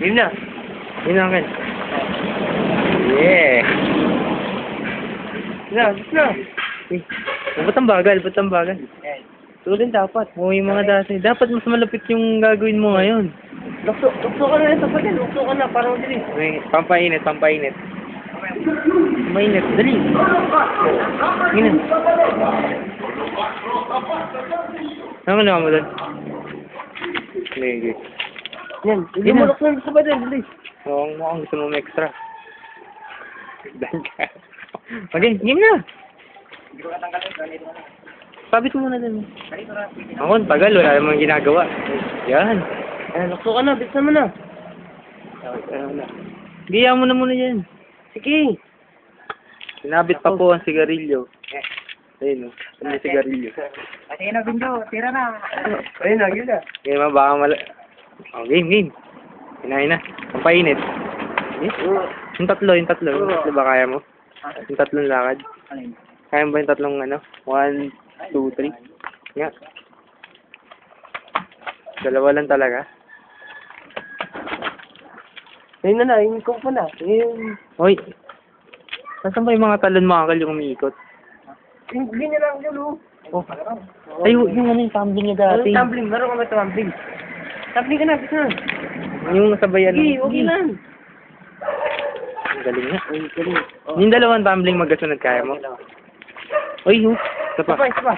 Game na. Yun na akin. Yeah. Na. Ba't ang bagal? Ba't ang bagal? Tulin dapat. Oo, yung mga dati. Dapat mas malapit yung gagawin mo ngayon. Lukso ka na ito pa din. Lukso ka na para mabilis. Okay, pampainit. Mainit. Dali. Ganun. Ano naman mo doon? Sige. Yan. Hindi mo lukso sa ba din. Bilis. Oo, mukhang gusto mo extra. Okay, game na. Hindi ko natanggalin. Ganito na. Sabit mo muna din. Ganito na. Ako, tagal. Wala namang ginagawa. Yan. Lukso ka na. Bilisan mo na. Giya mo na muna yan. Sige. Sinabit pa po ang sigarilyo. Ayun, ano yung sigarilyo. Pati na bindo. Tira na. Ayun na. Yun na. Game ba? Baka Oh, game. Hinahin na. Pampainit. Yung tatlo. Yung tatlo ba kaya mo? Yung tatlong lakad. Alin? Kaya mo ba yung tatlong 1, 2, 3? Nga. Dalawa lang talaga. Ayun na. Yung ko pa na. Hoy. Nasaan ba yung mga talon mo, Uncle, yung umiikot? Hindi niya lang yun, oh. Oh. Ay, yung yung tumbling niya dati. Tumbling? Meron ka ba tumbling? Tumbling ka na. Bisa na. Yung nasabayan. Sige, okay lang. Ang galing nga. Ay, galing. Yung dalawang tumbling magkasunod kaya mo? Uy, isa pa. Isa pa.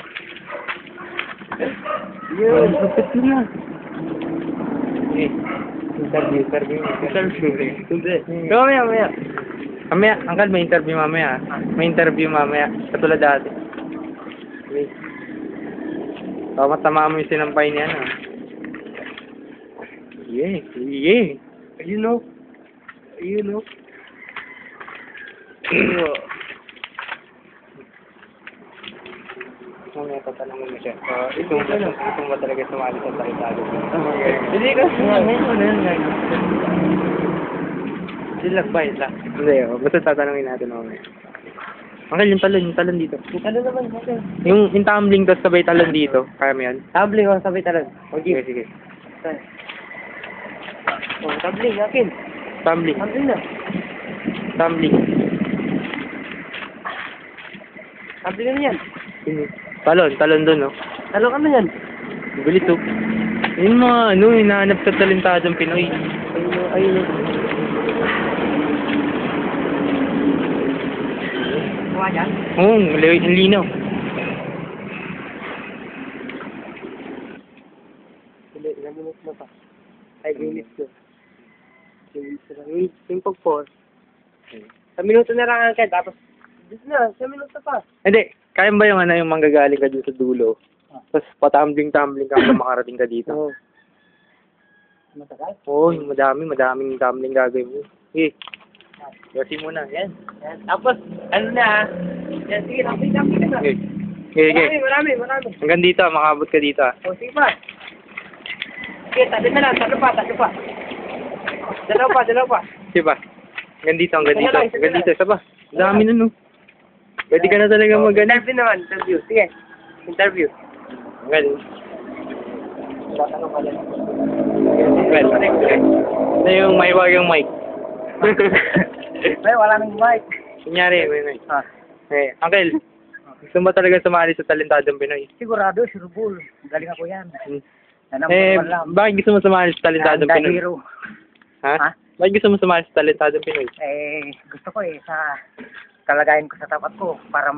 Yun. Kapit mo na. Okay. Interview. So, mamaya. Mamaya, Uncle, may interview mamaya. Katulad dati. Okay. So, matama mo yung sinampay niya, no? Yeah. Ayun, oh. Mamaya tatanungin mo siya. Itong ba talaga sumali sa tayo-tayo? Hindi ka. Bait lang. Hindi, basta tatanungin natin mamaya. Uncle, yung talon dito. Yung talon naman, okay. Yung tumbling tapos sabay talon dito. Kaya mo yan? Tumbling, oh, sabay talon. Okay, sige. Oh, tumbling, akin. Tumbling. Tumbling na. Tumbling. Tumbling na yan. Talon doon, no? Talon ka na yan. Bilis, oh. Yun mga, hinahanap sa talentadong Pinoy. Ayun. Kuha dyan? Oo, ang linaw. Ilang minutes na pa? 5 minutes na. 5 minutes na lang. Yung pag-4. Sa minuto na lang ang tapos dito na, 5 minuto pa. Hindi, kaya ba yung manggagaling ka dun sa dulo? Tapos patambling ka hanggang makarating ka dito. Oo. Matagal? Oo, madaming tumbling gagawin mo. Sige. Gasi mo na, yan. Tapos, ano na, yan, sige, tumbling ka na. Sige. Marami. Hanggang dito, makabot ka dito. O, sige pa. Sige, tabi na lang, tatlo pa. Dalawa pa. Sige ba? Hanggang dito. Isa Isa pa. Dami na, no? Pwede ka na talaga Interview naman, interview. Sige, interview. Well, ito yung may wagang mic. Ay, wala nang mic. Kunyari, may. Uncle, gusto mo talaga sumali sa talentadong Pinoy? Sigurado, sure bull. Galing ako yan. Bakit gusto mo sumali sa talentadong Pinoy? Hero. Ha? Bakit gusto mo sumali sa talentadong Pinoy? Gusto ko sa kalagayan ko sa tapat ko para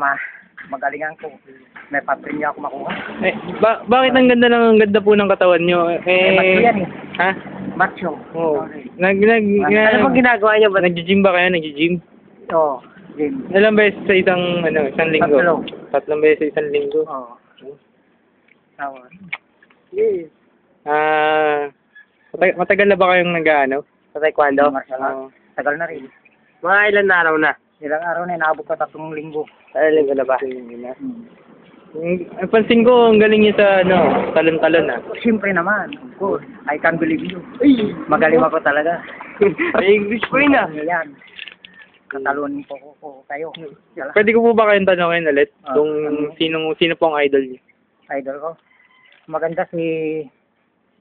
magalingan ko. May papremyo ako makuha. Bakit ang ganda po ng katawan nyo? Macho yan eh. Ha? Macho. Oo. Ano bang ginagawa nyo ba? Nag-gym ba kayo? Nag-gym? Oo. Gym. Ilang beses sa isang linggo? 3. 3 beses sa isang linggo? Oo. Tama. Yes. Matagal na ba kayong sa taekwondo? Tagal na rin. Mga ilan na araw na? Ilang araw na, inaabot ka 3 linggo. 3 linggo na ba? Pansin ko, ang galing niya sa talon-talon Siyempre naman, of course. I can't believe you. Magaling ako talaga. English ko yun Yan. Katalunin po kayo. Pwede ko po ba kayong tanongin ulit? Kung sino po ang idol niyo? Idol ko? Maganda si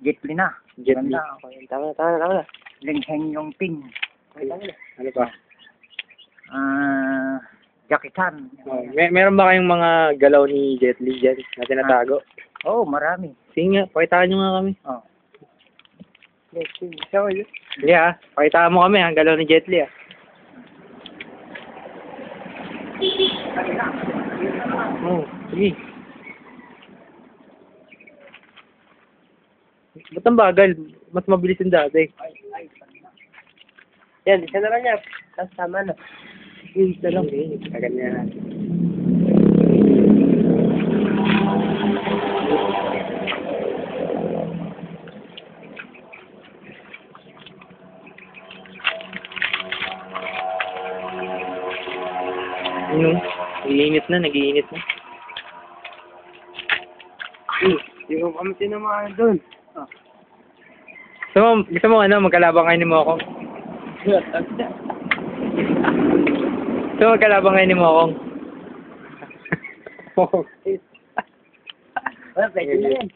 Jet Li na. Jet Li. Ganda ako. Tama na. Lingheng yung ping. Ano pa? Jackie Chan. Oh, meron ba kayong mga galaw ni Jet Li dyan na tinatago? Oo, marami. Sige nga, pakitaan nyo nga kami. Oh. Hindi pakitaan mo kami galaw ni Jet Li Oh, sige. Ba't ang bagal? Mas mabilis yung dati. Yan, isa na lang yan. Tapos tama na. Isa lang eh. Tagal niya. Ano? Nag-iinit na. Hindi ko kami tinamaan doon. Gusto mo magkalabang kainin mo ako? Gusto mo magkalabang kainin mo ako? Wala, pwede na yan.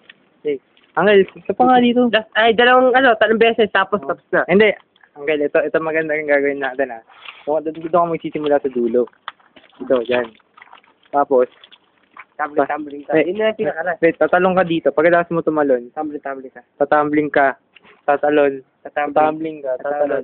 Angel, isa pa nga dito. Tatlong beses, tapos na. Hindi. Angel, ito maganda yung gagawin natin Dito ka magsisimula sa dulo. Dito, dyan. Tapos, Tumbling ka. Yun na yung pinakalas. wait, tatalong ka dito. Pagkatapos mo tumalon, Tumbling ka. tatumbling ka, tatalon, tatumbling ka, tatalon,